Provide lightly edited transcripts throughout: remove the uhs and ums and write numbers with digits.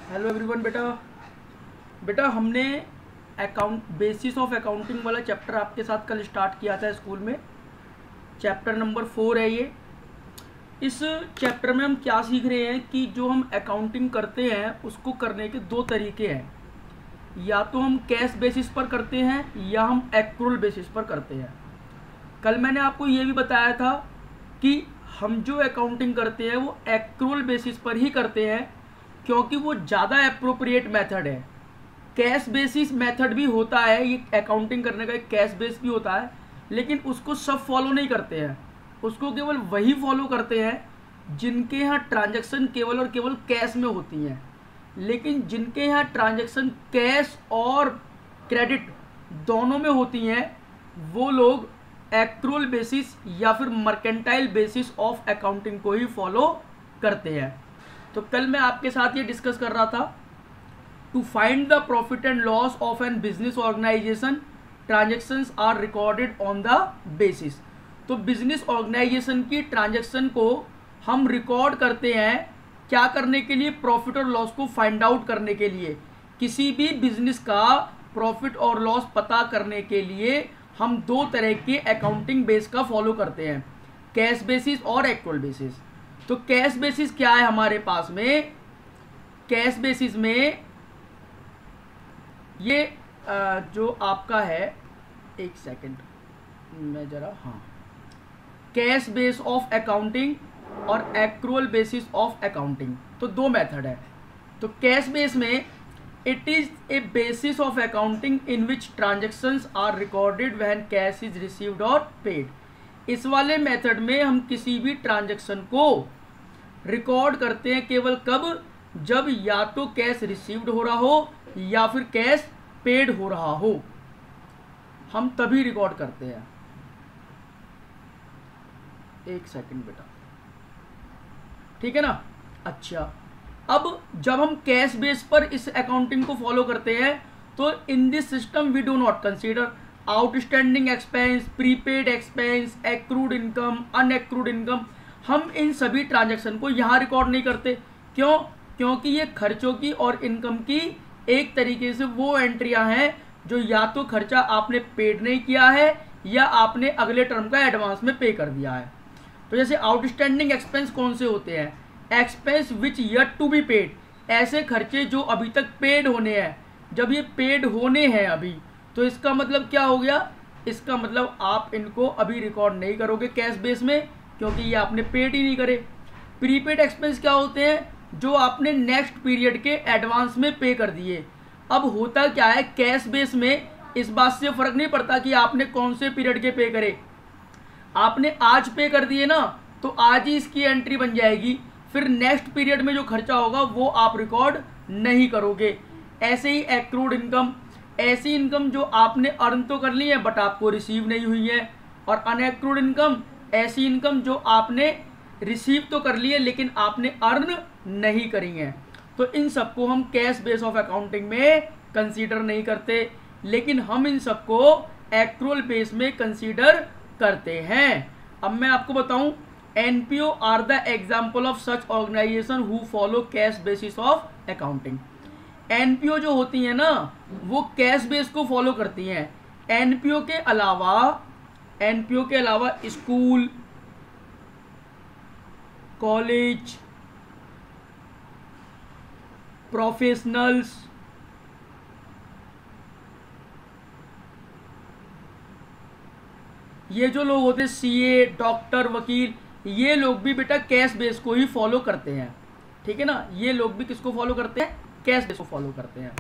Hello everyone. बेटा हमने basis of accounting वाला चैप्टर आपके साथ कल स्टार्ट किया था स्कूल में। चैप्टर नंबर 4 है ये। इस चैप्टर में हम क्या सीख रहे हैं कि जो हम अकाउंटिंग करते हैं उसको करने के दो तरीके हैं, या तो हम कैश बेसिस पर करते हैं या हम एक्रूअल बेसिस पर करते हैं। कल मैंने आपको ये भी बताया था कि हम जो अकाउंटिंग करते हैं वो एक्रूअल बेसिस पर ही करते हैं, क्योंकि वो ज़्यादा अप्रोप्रिएट मेथड है। कैश बेसिस मेथड भी होता है, ये अकाउंटिंग करने का एक कैश बेस भी होता है, लेकिन उसको सब फॉलो नहीं करते हैं। उसको केवल वही फॉलो करते हैं जिनके यहाँ ट्रांजैक्शन केवल और केवल कैश में होती हैं। लेकिन जिनके यहाँ ट्रांजैक्शन कैश और क्रेडिट दोनों में होती हैं वो लोग एक्रूअल बेसिस या फिर मर्केंटाइल बेसिस ऑफ अकाउंटिंग को ही फॉलो करते हैं। तो कल मैं आपके साथ ये डिस्कस कर रहा था, to find the profit and loss of an business organisation transactions are recorded on the basis. तो बिजनेस ऑर्गेनाइजेशन की ट्रांजैक्शन को हम रिकॉर्ड करते हैं क्या करने के लिए? प्रॉफिट और लॉस को फाइंड आउट करने के लिए। किसी भी बिजनेस का प्रॉफिट और लॉस पता करने के लिए हम दो तरह के अकाउंटिंग बेस का फॉलो करते हैं, कैश बेसिस और एक्रूअल बेसिस। तो कैश बेसिस क्या है हमारे पास में? कैश बेसिस में ये जो आपका है, एक सेकंड मैं जरा, हाँ, कैश बेस ऑफ अकाउंटिंग और एक्रूअल बेसिस ऑफ अकाउंटिंग, तो दो मेथड है। तो कैश बेस में it is a basis of accounting in which transactions are recorded when cash is received और पेड। इस वाले मेथड में हम किसी भी ट्रांजैक्शन को रिकॉर्ड करते हैं केवल कब? जब या तो कैश रिसीव्ड हो रहा हो या फिर कैश पेड हो रहा हो, हम तभी रिकॉर्ड करते हैं। एक सेकंड बेटा, ठीक है ना? अच्छा, अब जब हम कैश बेस पर इस अकाउंटिंग को फॉलो करते हैं तो in this system we do not consider outstanding expense, prepaid expense, accrued income, unaccrued income. हम इन सभी ट्रांजैक्शन को यहाँ रिकॉर्ड नहीं करते। क्यों? क्योंकि ये खर्चों की और इनकम की एक तरीके से वो एंट्रियाँ हैं जो या तो खर्चा आपने पेड नहीं किया है या आपने अगले टर्म का एडवांस में पे कर दिया है। तो जैसे आउटस्टैंडिंग एक्सपेंस कौन से होते हैं? Expense which yet to be paid, ऐसे खर्चे जो अभी तक पेड होने हैं। जब ये पेड होने हैं अभी, तो इसका मतलब क्या हो गया? इसका मतलब आप इनको अभी रिकॉर्ड नहीं करोगे कैश बेस में, क्योंकि ये आपने पेड ही नहीं करे। प्रीपेड एक्सपेंस क्या होते हैं? जो आपने नेक्स्ट पीरियड के एडवांस में पे कर दिए। अब होता क्या है, कैश बेस में इस बात से फर्क नहीं पड़ता कि आपने कौन से पीरियड के पे करे। आपने आज पे कर दिए ना, तो आज ही इसकी एंट्री बन जाएगी, फिर नेक्स्ट पीरियड में जो खर्चा होगा वो आप रिकॉर्ड नहीं करोगे। ऐसे ही एक्रूड इनकम, ऐसी इनकम जो आपने अर्न तो कर ली है बट आपको रिसीव नहीं हुई है। और अनएक्रूड इनकम, ऐसी इनकम जो आपने रिसीव तो कर ली है लेकिन आपने अर्न नहीं करी है। तो इन सबको हम कैश बेस ऑफ अकाउंटिंग में कंसीडर नहीं करते, लेकिन हम इन सबको एक्रूअल बेस में कंसीडर करते हैं। अब मैं आपको बताऊं, NPO are the example of such organisation who follow cash basis of accounting. NPO जो होती है ना, वो कैश बेस को फॉलो करती हैं। एनपीओ के अलावा स्कूल, कॉलेज, प्रोफेशनल्स, ये जो लोग होते हैं सीए, डॉक्टर, वकील, ये लोग भी बेटा कैश बेस को ही फॉलो करते हैं। ठीक है ना? ये लोग भी किसको फॉलो करते हैं? कैश बेस को फॉलो करते हैं।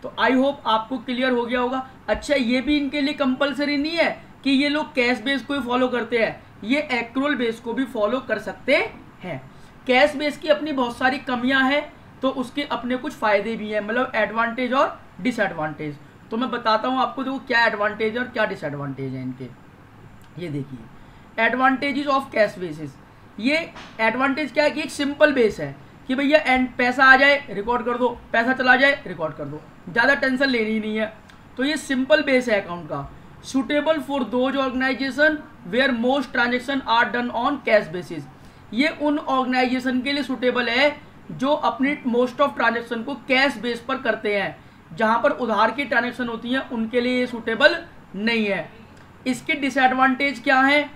तो आई होप आपको क्लियर हो गया होगा। अच्छा, ये भी इनके लिए कंपलसरी नहीं है कि ये लोग कैश बेस को ही फॉलो करते हैं, ये एक्रूअल बेस को भी फॉलो कर सकते हैं। कैश बेस की अपनी बहुत सारी कमियां हैं, तो उसके अपने कुछ फायदे भी हैं, मतलब एडवांटेज और डिसएडवांटेज। तो मैं बताता हूं आपको, देखो क्या एडवांटेज और क्या डिसएडवांटेज है इनके। ये देखिए एडवांटेजेस ऑफ कैश बेसिस। ये एडवांटेज क्या है कि एक सिंपल बेस है कि भैया पैसा आ जाए रिकॉर्ड कर दो, पैसा चला जाए रिकॉर्ड कर दो, ज़्यादा टेंशन लेनी नहीं है। तो ये सिंपल बेस है अकाउंट का। Suitable for those organisation where most transaction are done on cash basis. ये उन ऑर्गेनाइजेशन के लिए सुटेबल है जो अपनी मोस्ट ऑफ ट्रांजेक्शन को कैश बेस पर करते हैं, जहां पर उधार की ट्रांजेक्शन होती हैं उनके लिए ये सूटेबल नहीं है। इसकी डिसएडवांटेज क्या है?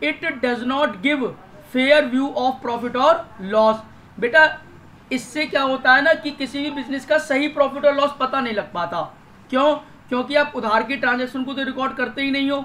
It does not give fair view of profit और लॉस। बेटा इससे क्या होता है ना कि किसी भी बिजनेस का सही प्रॉफिट और लॉस पता नहीं लग पाता। क्यों? क्योंकि आप उधार की ट्रांजेक्शन को तो रिकॉर्ड करते ही नहीं हो।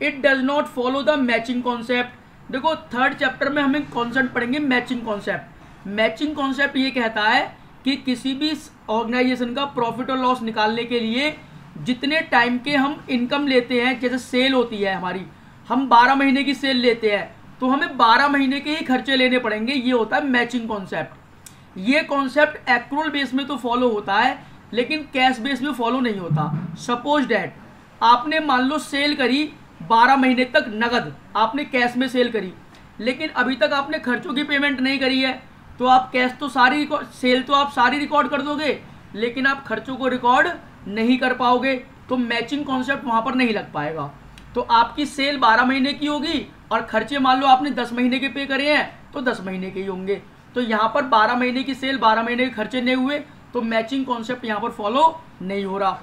It does not follow the matching concept. देखो थर्ड चैप्टर में हमें कॉन्सेप्ट पढ़ेंगे मैचिंग कॉन्सेप्ट। मैचिंग कॉन्सेप्ट ये कहता है कि किसी भी ऑर्गेनाइजेशन का प्रॉफिट और लॉस निकालने के लिए जितने टाइम के हम इनकम लेते हैं, जैसे सेल होती है हमारी, हम 12 महीने की सेल लेते हैं तो हमें 12 महीने के ही खर्चे लेने पड़ेंगे। ये होता है मैचिंग कॉन्सेप्ट। ये कॉन्सेप्ट एक्रूअल बेस में तो फॉलो होता है लेकिन कैश बेस में फॉलो नहीं होता। सपोज डैट आपने मान लो सेल करी 12 महीने तक नगद, आपने कैश में सेल करी, लेकिन अभी तक आपने खर्चों की पेमेंट नहीं करी है, तो आप कैश तो सारी सेल तो आप सारी रिकॉर्ड कर दोगे लेकिन आप खर्चों को रिकॉर्ड नहीं कर पाओगे, तो मैचिंग कॉन्सेप्ट वहां पर नहीं लग पाएगा। तो आपकी सेल 12 महीने की होगी और खर्चे मान लो आपने 10 महीने के पे करे हैं तो 10 महीने के ही होंगे। तो यहाँ पर 12 महीने की सेल 12 महीने के खर्चे नहीं हुए, तो मैचिंग कॉन्सेप्ट यहाँ पर फॉलो नहीं हो रहा।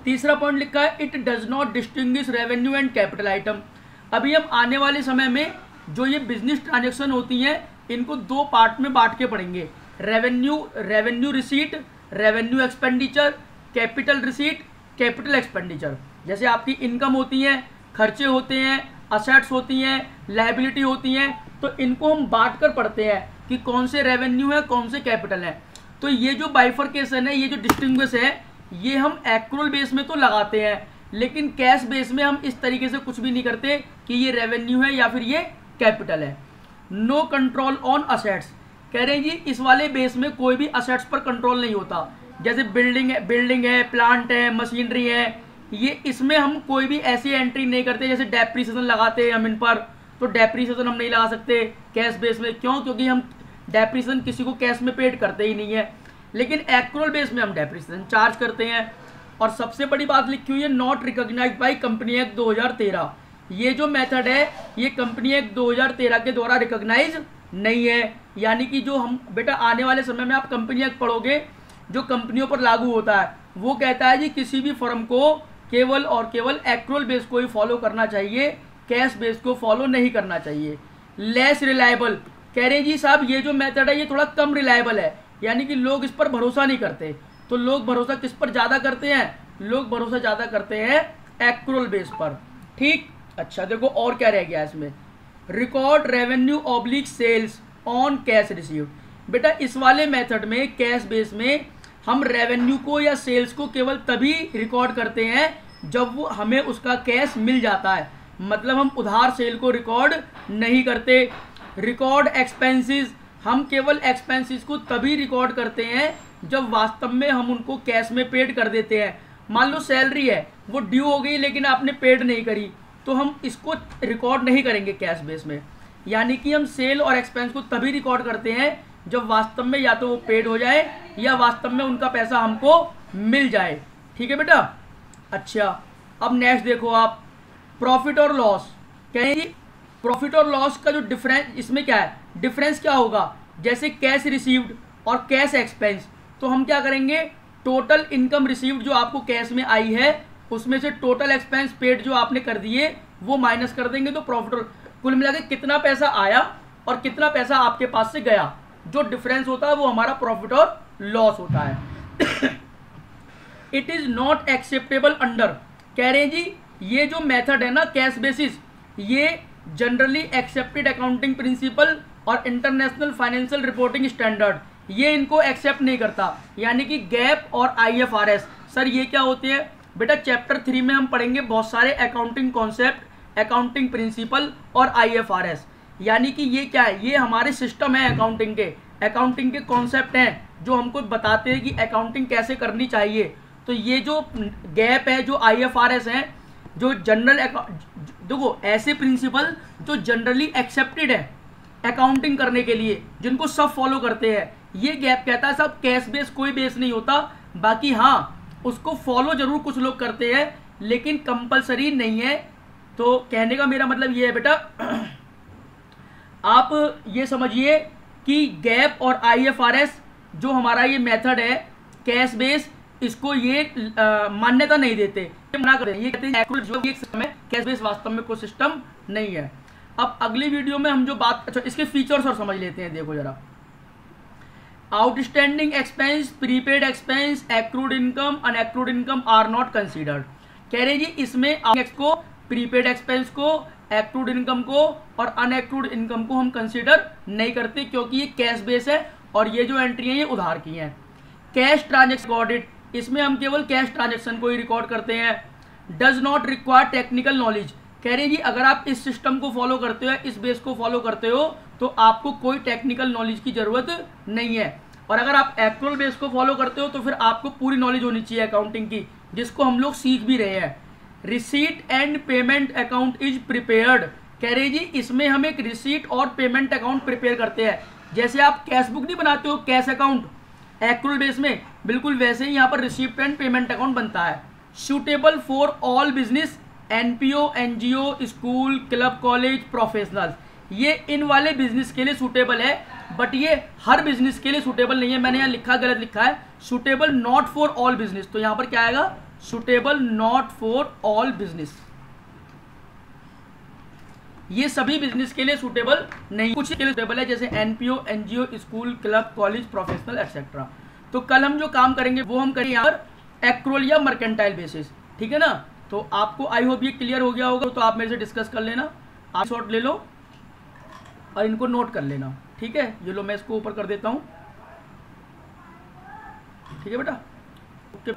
तीसरा पॉइंट लिखा है it does not distinguish revenue and capital item. अभी हम आने वाले समय में जो ये बिजनेस ट्रांजेक्शन होती हैं इनको दो पार्ट में बांट के पढ़ेंगे। Revenue receipt, revenue expenditure, capital receipt, capital expenditure. जैसे आपकी इनकम होती है, खर्चे होते हैं, असेट्स होती हैं, लायबिलिटी होती हैं, तो इनको हम बांट कर पढ़ते हैं कि कौन से रेवेन्यू है कौन से कैपिटल है। तो ये जो बाइफरकेशन है, ये जो डिस्टिंग्विश है, ये हम एक्रूअल बेस में तो लगाते हैं लेकिन कैश बेस में हम इस तरीके से कुछ भी नहीं करते कि ये रेवेन्यू है या फिर ये कैपिटल है। No control on assets. कह रहे हैं जी इस वाले बेस में कोई भी असेट्स पर कंट्रोल नहीं होता। जैसे बिल्डिंग है, प्लांट है, मशीनरी है, ये इसमें हम कोई भी ऐसी एंट्री नहीं करते। जैसे डेप्रीसिएशन लगाते हैं हम इन पर, तो डेप्रीसिएशन हम नहीं लगा सकते कैश बेस में। क्यों? क्योंकि हम डेप्रीसिएशन किसी को कैश में पेड करते ही नहीं है, लेकिन एक्रूअल बेस में हम डेप्रीसिएशन चार्ज करते हैं। और सबसे बड़ी बात लिखी हुई है not recognised by company act 2013। ये जो मेथड है ये कंपनी एक्ट 2013 के द्वारा रिकॉग्नाइज नहीं है। यानी कि जो हम बेटा आने वाले समय में आप कंपनी एक्ट पढ़ोगे जो कंपनियों पर लागू होता है, वो कहता है जी किसी भी फर्म को केवल और केवल एक्रूअल बेस को ही फॉलो करना चाहिए, कैश बेस को फॉलो नहीं करना चाहिए। Less reliable. कह रहे हैं जी साहब ये जो मेथड है ये थोड़ा कम रिलायबल है, यानी कि लोग इस पर भरोसा नहीं करते। तो लोग भरोसा किस पर ज़्यादा करते हैं? लोग भरोसा ज़्यादा करते हैं एक्रूअल बेस पर। ठीक, अच्छा देखो और क्या रह गया इसमें। Record revenue oblique sales on cash received. बेटा इस वाले मेथड में कैश बेस में हम रेवेन्यू को या सेल्स को केवल तभी रिकॉर्ड करते हैं जब वो हमें उसका कैश मिल जाता है, मतलब हम उधार सेल को रिकॉर्ड नहीं करते। रिकॉर्ड एक्सपेंसेस, हम केवल एक्सपेंसेस को तभी रिकॉर्ड करते हैं जब वास्तव में हम उनको कैश में पेड कर देते हैं। मान लो सैलरी है वो ड्यू हो गई लेकिन आपने पेड नहीं करी, तो हम इसको रिकॉर्ड नहीं करेंगे कैश बेस में। यानी कि हम सेल और एक्सपेंस को तभी रिकॉर्ड करते हैं जब वास्तव में या तो वो पेड हो जाए या वास्तव में उनका पैसा हमको मिल जाए। ठीक है बेटा। अच्छा अब नेक्स्ट देखो आप, प्रॉफिट और लॉस। कहेंगे प्रॉफिट और लॉस का जो डिफरेंस इसमें क्या है, डिफरेंस क्या होगा। जैसे कैश रिसीव्ड और कैश एक्सपेंस, तो हम क्या करेंगे, टोटल इनकम रिसीव्ड जो आपको कैश में आई है उसमें से टोटल एक्सपेंस पेड जो आपने कर दिए वो माइनस कर देंगे, तो प्रॉफिट और कुल मिला के कितना पैसा आया और कितना पैसा आपके पास से गया, जो डिफरेंस होता है वो हमारा प्रॉफिट और लॉस होता है। It is not acceptable under. कह रहे हैं जी ये जो मेथड है ना कैश बेसिस, ये जनरली एक्सेप्टेड अकाउंटिंग प्रिंसिपल और इंटरनेशनल फाइनेंशियल रिपोर्टिंग स्टैंडर्ड ये इनको एक्सेप्ट नहीं करता। यानी कि गैप और IFRS। सर ये क्या होते हैं बेटा, चैप्टर 3 में हम पढ़ेंगे बहुत सारे अकाउंटिंग कॉन्सेप्ट, अकाउंटिंग प्रिंसिपल और IFRS। यानी कि ये क्या है, ये हमारे सिस्टम है अकाउंटिंग के कॉन्सेप्ट हैं जो हमको बताते हैं कि अकाउंटिंग कैसे करनी चाहिए। तो ये जो गैप है, जो IFRS है, जो जनरल देखो ऐसे प्रिंसिपल जो जनरली एक्सेप्टेड है अकाउंटिंग करने के लिए, जिनको सब फॉलो करते हैं, ये गैप कहता है सब कैश बेस कोई बेस नहीं होता। बाकी हाँ उसको फॉलो जरूर कुछ लोग करते हैं लेकिन कंपलसरी नहीं है। तो कहने का मेरा मतलब ये है बेटा, आप ये समझिए कि गैप और IFRS जो हमारा ये मेथड है कैश बेस, इसको ये मान्यता नहीं देते, ये मना करते हैं, ये कहते हैं एक्रूल जो एक सिस्टम है, कैश बेस वास्तव में कोई सिस्टम नहीं है। अब अगली वीडियो में हम जो बात, अच्छा इसके फीचर्स और समझ लेते हैं। देखो जरा, outstanding expense, prepaid expense, accrued income, unaccrued income are not considered. कह रहे जी इसमें को, प्रीपेड एक्सपेंस को, एक्रूड इनकम को और अनएक्रूड इनकम को हम कंसीडर नहीं करते, क्योंकि ये कैश बेस है और ये जो एंट्री है ये उधार की है। कैश ट्रांजेक्शन ऑडिट, इसमें हम केवल कैश ट्रांजेक्शन को ही रिकॉर्ड करते हैं। Does not require technical knowledge, कह रहे जी अगर आप इस सिस्टम को फॉलो करते हो, इस बेस को फॉलो करते हो, तो आपको कोई टेक्निकल नॉलेज की जरूरत नहीं है। और अगर आप एक्चुअल बेस को फॉलो करते हो तो फिर आपको पूरी नॉलेज होनी चाहिए अकाउंटिंग की, जिसको हम लोग सीख भी रहे हैं। Receipt and payment account is prepared, कह रहे जी इसमें हम एक रिसीट और पेमेंट अकाउंट प्रिपेयर करते हैं। जैसे आप कैश बुक नहीं बनाते हो, कैश अकाउंट एक्चुअल बेस में, बिल्कुल वैसे ही यहाँ पर रिसीट एंड पेमेंट अकाउंट बनता है। Suitable for all business, NPO, NGO, school, club, college, professionals, ये इन वाले बिजनेस के लिए सूटेबल है, बट ये हर बिजनेस के लिए सूटेबल नहीं है। मैंने यहाँ लिखा गलत लिखा है, suitable not for all business, तो यहाँ पर क्या आएगा, suitable not for all business. ये सभी बिजनेस के लिए सूटेबल नहीं, कुछ के लिए सूटेबल है, जैसे NPO, NGO, school, club, college, professional etcetera. तो कल हम जो काम करेंगे वो हम करेंगे यहाँ पर एक्रूअल या मर्केंटाइल बेसिस, ठीक है ना। तो आपको आई होप ये क्लियर हो गया होगा, तो आप मेरे से डिस्कस कर लेना, आप शॉट ले लो और इनको नोट कर लेना, ठीक है। ये लो मैं इसको ऊपर कर देता हूँ, ठीक है बेटा, ओके।